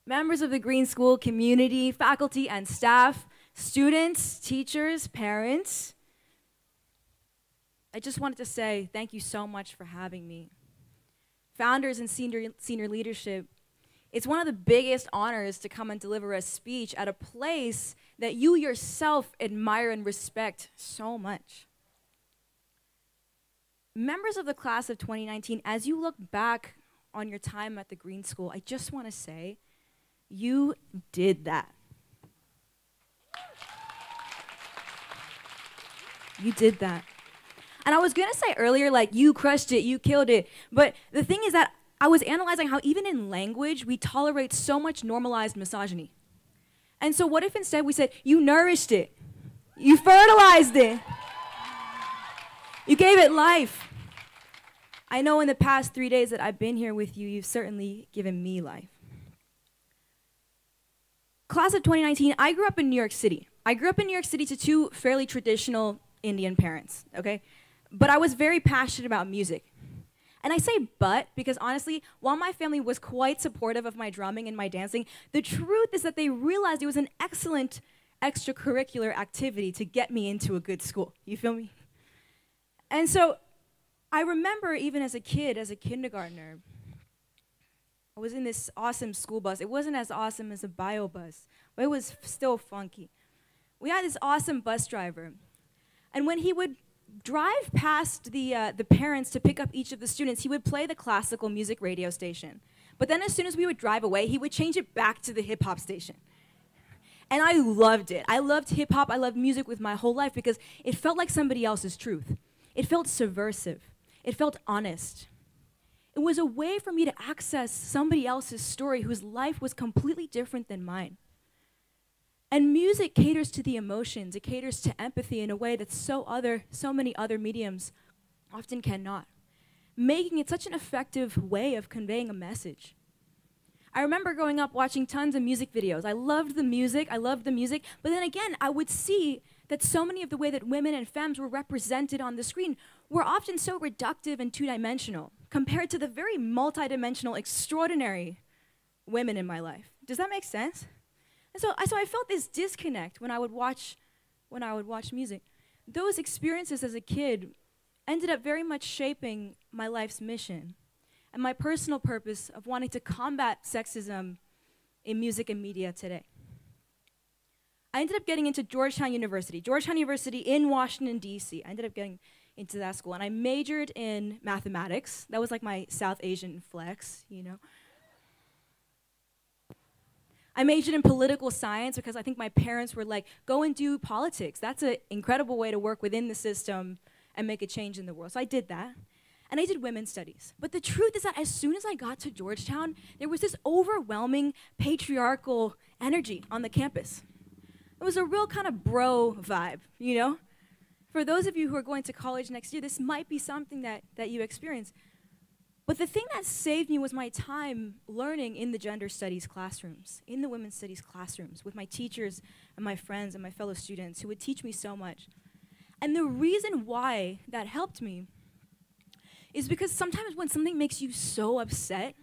members of the Green School community, faculty and staff, students, teachers, parents. I just wanted to say thank you so much for having me. Founders and senior leadership, it's one of the biggest honors to come and deliver a speech at a place that you yourself admire and respect so much. Members of the class of 2019, as you look back on your time at the Green School, I just want to say, you did that. You did that. And I was gonna say earlier, like, you crushed it, you killed it. But the thing is that I was analyzing how even in language, we tolerate so much normalized misogyny. And so what if instead we said, you nourished it, you fertilized it, you gave it life. I know in the past 3 days that I've been here with you, you've certainly given me life. Class of 2019, I grew up in New York City. I grew up in New York City to two fairly traditional Indian parents, okay? But I was very passionate about music. And I say but because honestly, while my family was quite supportive of my drumming and my dancing, the truth is that they realized it was an excellent extracurricular activity to get me into a good school. You feel me? And so I remember even as a kid, as a kindergartner, I was in this awesome school bus. It wasn't as awesome as a bio bus, but it was still funky. We had this awesome bus driver. And when he would drive past the parents to pick up each of the students, he would play the classical music radio station. But then as soon as we would drive away, he would change it back to the hip hop station. And I loved it. I loved hip hop. I loved music with my whole life because it felt like somebody else's truth. It felt subversive. It felt honest. It was a way for me to access somebody else's story whose life was completely different than mine. And music caters to the emotions. It caters to empathy in a way that so many other mediums often cannot, making it such an effective way of conveying a message. I remember growing up watching tons of music videos. I loved the music, but then again, I would see that so many of the way that women and femmes were represented on the screen were often so reductive and two-dimensional compared to the very multidimensional, extraordinary women in my life. Does that make sense? And so I felt this disconnect when I would watch music. Those experiences as a kid ended up very much shaping my life's mission and my personal purpose of wanting to combat sexism in music and media today. I ended up getting into Georgetown University in Washington, D.C. I ended up getting into that school, and I majored in mathematics. That was like my South Asian flex, you know. I majored in political science because I think my parents were like, go and do politics. That's an incredible way to work within the system and make a change in the world. So I did that. And I did women's studies. But the truth is that as soon as I got to Georgetown, there was this overwhelming patriarchal energy on the campus. It was a real kind of bro vibe, you know? For those of you who are going to college next year, this might be something that you experience. But the thing that saved me was my time learning in the gender studies classrooms, in the women's studies classrooms, with my teachers and my friends and my fellow students who would teach me so much. And the reason why that helped me is because sometimes when something makes you so upset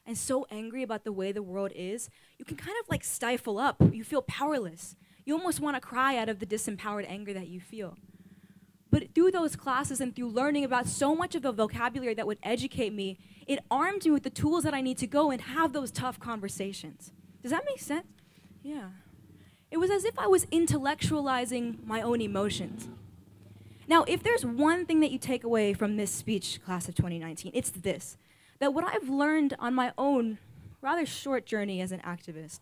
and so angry about the way the world is, you can kind of like stifle up. You feel powerless. You almost want to cry out of the disempowered anger that you feel. But through those classes and through learning about so much of the vocabulary that would educate me, it armed me with the tools that I need to go and have those tough conversations. Does that make sense? Yeah. It was as if I was intellectualizing my own emotions. Now, if there's one thing that you take away from this speech, class of 2019, it's this, that what I've learned on my own rather short journey as an activist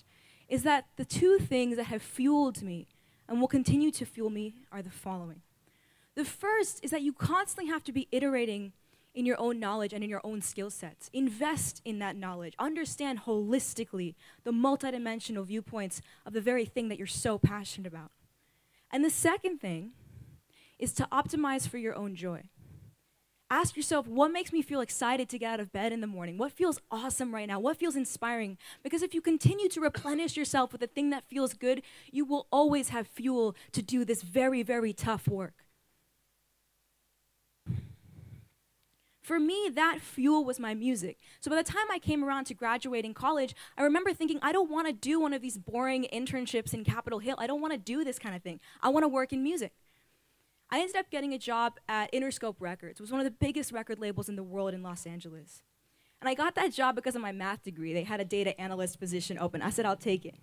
is that the two things that have fueled me and will continue to fuel me are the following. The first is that you constantly have to be iterating in your own knowledge and in your own skill sets. Invest in that knowledge. Understand holistically the multidimensional viewpoints of the very thing that you're so passionate about. And the second thing is to optimize for your own joy. Ask yourself, what makes me feel excited to get out of bed in the morning? What feels awesome right now? What feels inspiring? Because if you continue to replenish yourself with the thing that feels good, you will always have fuel to do this very, very tough work. For me, that fuel was my music. So by the time I came around to graduating college, I remember thinking, I don't want to do one of these boring internships in Capitol Hill. I don't want to do this kind of thing. I want to work in music. I ended up getting a job at Interscope Records. It was one of the biggest record labels in the world in Los Angeles. And I got that job because of my math degree. They had a data analyst position open. I said, I'll take it.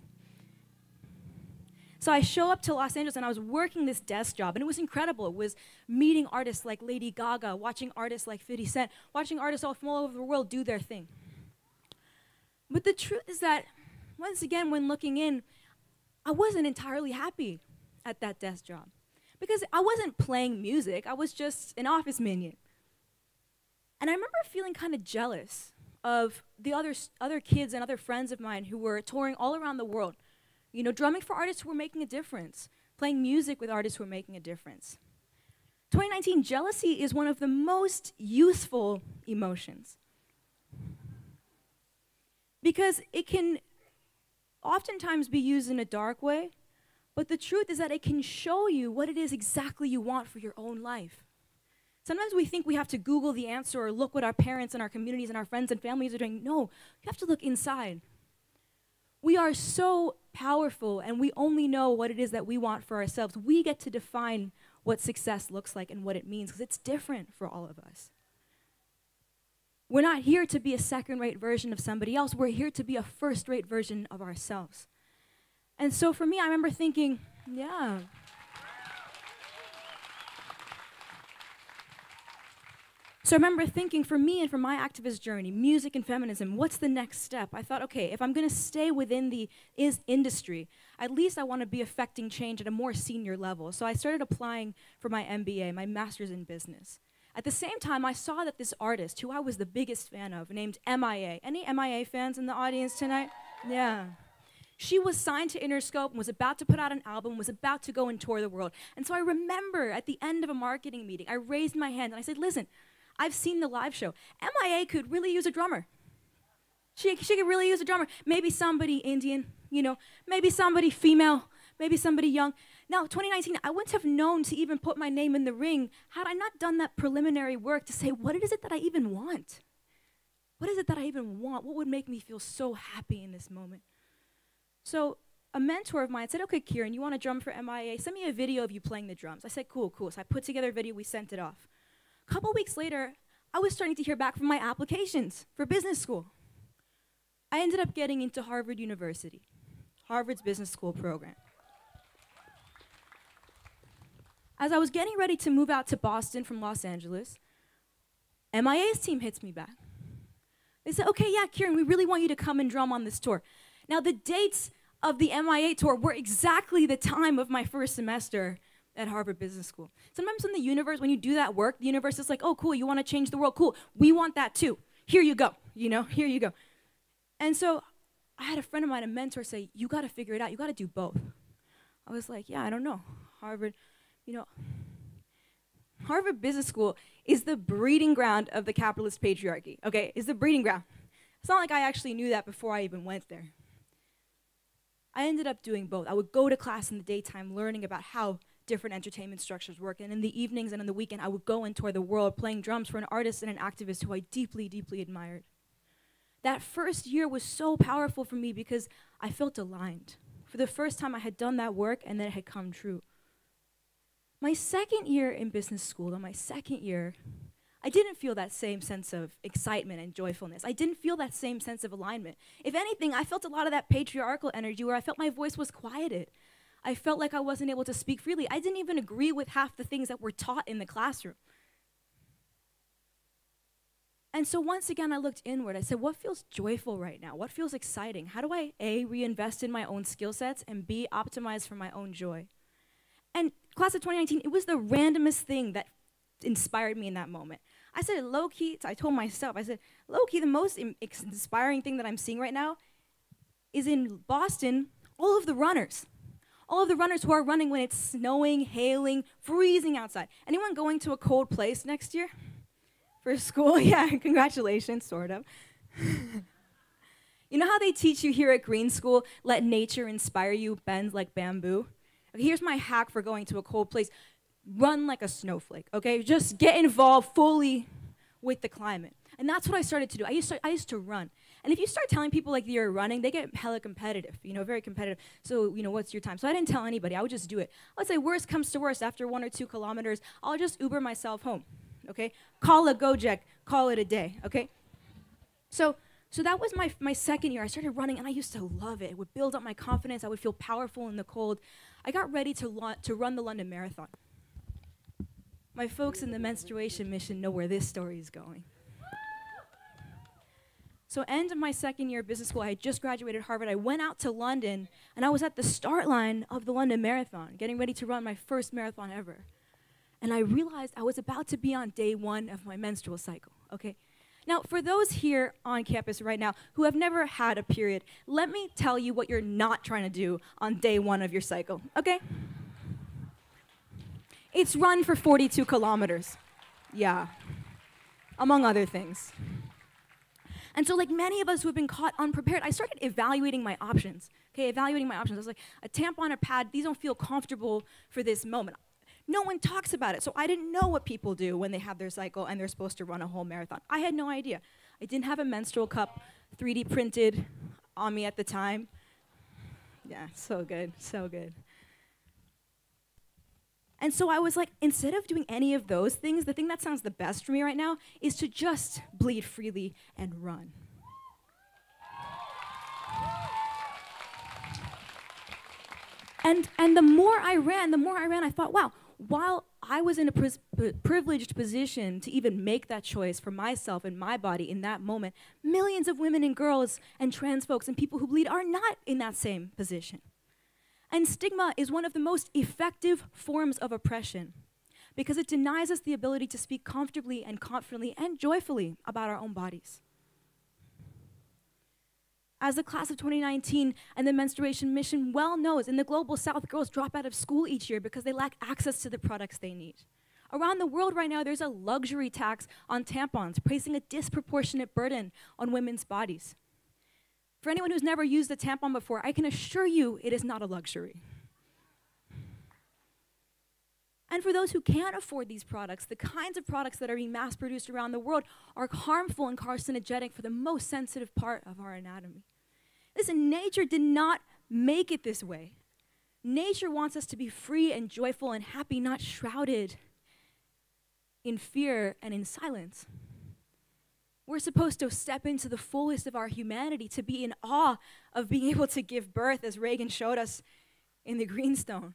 So I show up to Los Angeles, and I was working this desk job, and it was incredible. It was meeting artists like Lady Gaga, watching artists like 50 Cent, watching artists all from all over the world do their thing. But the truth is that, once again, when looking in, I wasn't entirely happy at that desk job. Because I wasn't playing music, I was just an office minion. And I remember feeling kind of jealous of the other kids and other friends of mine who were touring all around the world. You know, drumming for artists who were making a difference, playing music with artists who were making a difference. 2019, jealousy is one of the most useful emotions. Because it can oftentimes be used in a dark way, but the truth is that it can show you what it is exactly you want for your own life. Sometimes we think we have to Google the answer or look what our parents and our communities and our friends and families are doing. No, you have to look inside. We are so powerful, and we only know what it is that we want for ourselves. We get to define what success looks like and what it means, because it's different for all of us. We're not here to be a second-rate version of somebody else. We're here to be a first-rate version of ourselves. And so for me, I remember thinking, yeah. So I remember thinking, for me and for my activist journey, music and feminism, what's the next step? I thought, okay, if I'm going to stay within the industry, at least I want to be affecting change at a more senior level. So I started applying for my MBA, my master's in business. At the same time, I saw that this artist, who I was the biggest fan of, named MIA. Any MIA fans in the audience tonight? Yeah. She was signed to Interscope and was about to put out an album, was about to go and tour the world. And so I remember at the end of a marketing meeting, I raised my hand and I said, listen, I've seen the live show. MIA could really use a drummer. She could really use a drummer. Maybe somebody Indian, you know, maybe somebody female, maybe somebody young. Now, 2019, I wouldn't have known to even put my name in the ring had I not done that preliminary work to say, what is it that I even want? What is it that I even want? What would make me feel so happy in this moment? So a mentor of mine said, okay, Kiran, you want to drum for MIA? Send me a video of you playing the drums. I said, cool, cool. So I put together a video, we sent it off. A couple weeks later, I was starting to hear back from my applications for business school. I ended up getting into Harvard University, Harvard's business school program. As I was getting ready to move out to Boston from Los Angeles, MIA's team hits me back. They said, okay, yeah, Kiran, we really want you to come and drum on this tour. Now, the dates of the MIA tour were exactly the time of my first semester at Harvard Business School. Sometimes in the universe, when you do that work, the universe is like, oh, cool, you want to change the world? Cool, we want that too. Here you go, you know, here you go. And so I had a friend of mine, a mentor, say, you got to figure it out. You got to do both. I was like, yeah, I don't know. Harvard, you know, Harvard Business School is the breeding ground of the capitalist patriarchy, okay? It's the breeding ground. It's not like I actually knew that before I even went there. I ended up doing both. I would go to class in the daytime learning about how different entertainment structures work, and in the evenings and on the weekend, I would go and tour the world playing drums for an artist and an activist who I deeply, deeply admired. That first year was so powerful for me because I felt aligned. For the first time, I had done that work, and then it had come true. My second year in business school, though, my second year, I didn't feel that same sense of excitement and joyfulness. I didn't feel that same sense of alignment. If anything, I felt a lot of that patriarchal energy where I felt my voice was quieted. I felt like I wasn't able to speak freely. I didn't even agree with half the things that were taught in the classroom. And so once again, I looked inward. I said, what feels joyful right now? What feels exciting? How do I, A, reinvest in my own skill sets, and B, optimize for my own joy? And class of 2019, it was the randomest thing that inspired me in that moment. I said, low-key, I told myself, I said, low-key, the most inspiring thing that I'm seeing right now is in Boston, all of the runners who are running when it's snowing, hailing, freezing outside. Anyone going to a cold place next year for school? Yeah, congratulations, sort of. You know how they teach you here at Green School, let nature inspire you, bend like bamboo? Okay, here's my hack for going to a cold place. Run like a snowflake, okay? Just get involved fully with the climate. And that's what I started to do. I used to run. And if you start telling people like you're running, they get hella competitive, very competitive. So, what's your time? So I didn't tell anybody. I would just do it. Let's say worst comes to worst, after 1 or 2 kilometers, I'll just Uber myself home, okay? Call a Gojek, call it a day, okay? So that was my second year. I started running, and I used to love it. It would build up my confidence. I would feel powerful in the cold. I got ready to run the London Marathon. My folks in the menstruation mission know where this story is going. So end of my second year of business school, I had just graduated Harvard. I went out to London, and I was at the start line of the London Marathon, getting ready to run my first marathon ever. And I realized I was about to be on day 1 of my menstrual cycle, okay? Now, for those here on campus right now who have never had a period, let me tell you what you're not trying to do on day 1 of your cycle, okay? It's run for 42 kilometers. Yeah, among other things. And so like many of us who have been caught unprepared, I started evaluating my options. I was like, a tampon, a pad, these don't feel comfortable for this moment. No one talks about it, so I didn't know what people do when they have their cycle and they're supposed to run a whole marathon. I had no idea. I didn't have a menstrual cup 3D printed on me at the time. Yeah, so good, so good. And so I was like, instead of doing any of those things, the thing that sounds the best for me right now is to just bleed freely and run. And the more I ran, I thought, wow, while I was in a privileged position to even make that choice for myself and my body in that moment, millions of women and girls and trans folks and people who bleed are not in that same position. And stigma is one of the most effective forms of oppression because it denies us the ability to speak comfortably and confidently and joyfully about our own bodies. As the class of 2019 and the menstruation mission well knows, in the global south, girls drop out of school each year because they lack access to the products they need. Around the world right now, there's a luxury tax on tampons, placing a disproportionate burden on women's bodies. For anyone who's never used a tampon before, I can assure you it is not a luxury. And for those who can't afford these products, the kinds of products that are being mass-produced around the world are harmful and carcinogenic for the most sensitive part of our anatomy. Listen, nature did not make it this way. Nature wants us to be free and joyful and happy, not shrouded in fear and in silence. We're supposed to step into the fullest of our humanity, to be in awe of being able to give birth, as Reagan showed us in the Greenstone.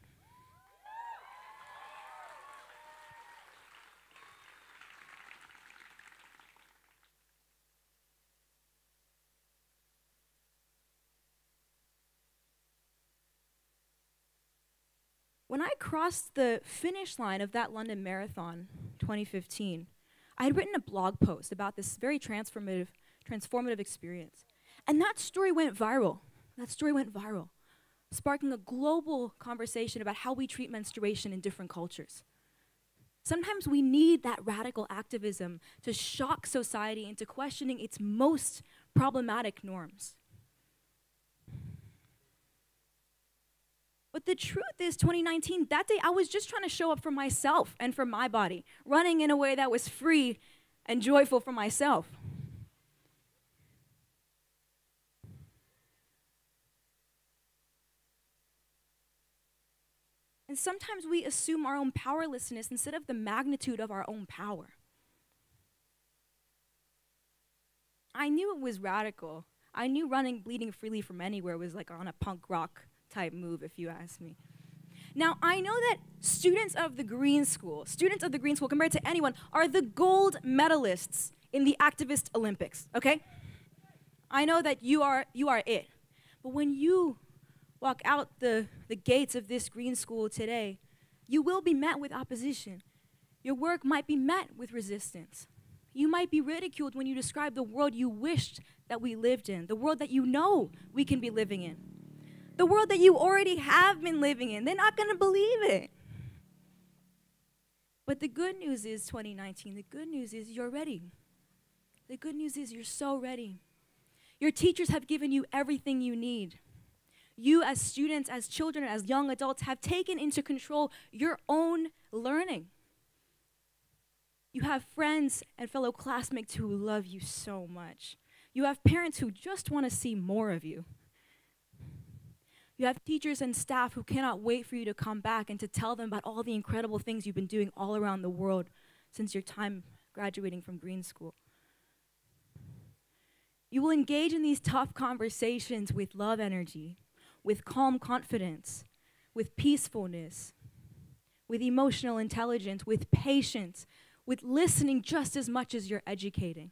When I crossed the finish line of that London Marathon, 2015, I had written a blog post about this very transformative experience. And that story went viral. Sparking a global conversation about how we treat menstruation in different cultures. Sometimes we need that radical activism to shock society into questioning its most problematic norms. But the truth is, 2019, that day, I was just trying to show up for myself and for my body, running in a way that was free and joyful for myself. And sometimes we assume our own powerlessness instead of the magnitude of our own power. I knew it was radical. I knew running, bleeding freely from anywhere was like on a punk rock type move, if you ask me. Now, I know that students of the Green School compared to anyone, are the gold medalists in the activist Olympics, okay? I know that you are it. But when you walk out the gates of this Green School today, you will be met with opposition. Your work might be met with resistance. You might be ridiculed when you describe the world you wished that we lived in, the world that you know we can be living in. The world that you already have been living in. They're not going to believe it. But the good news is, 2019, the good news is you're ready. The good news is you're so ready. Your teachers have given you everything you need. You as students, as children, as young adults have taken into control your own learning. You have friends and fellow classmates who love you so much. You have parents who just want to see more of you. You have teachers and staff who cannot wait for you to come back and to tell them about all the incredible things you've been doing all around the world since your time graduating from Green School. You will engage in these tough conversations with love energy, with calm confidence, with peacefulness, with emotional intelligence, with patience, with listening just as much as you're educating.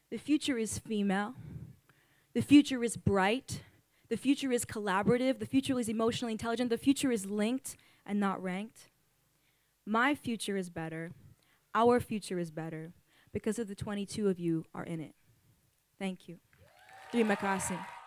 The future is female. The future is bright. The future is collaborative. The future is emotionally intelligent. The future is linked and not ranked. My future is better. Our future is better because of the 22 of you are in it. Thank you. Terima kasih.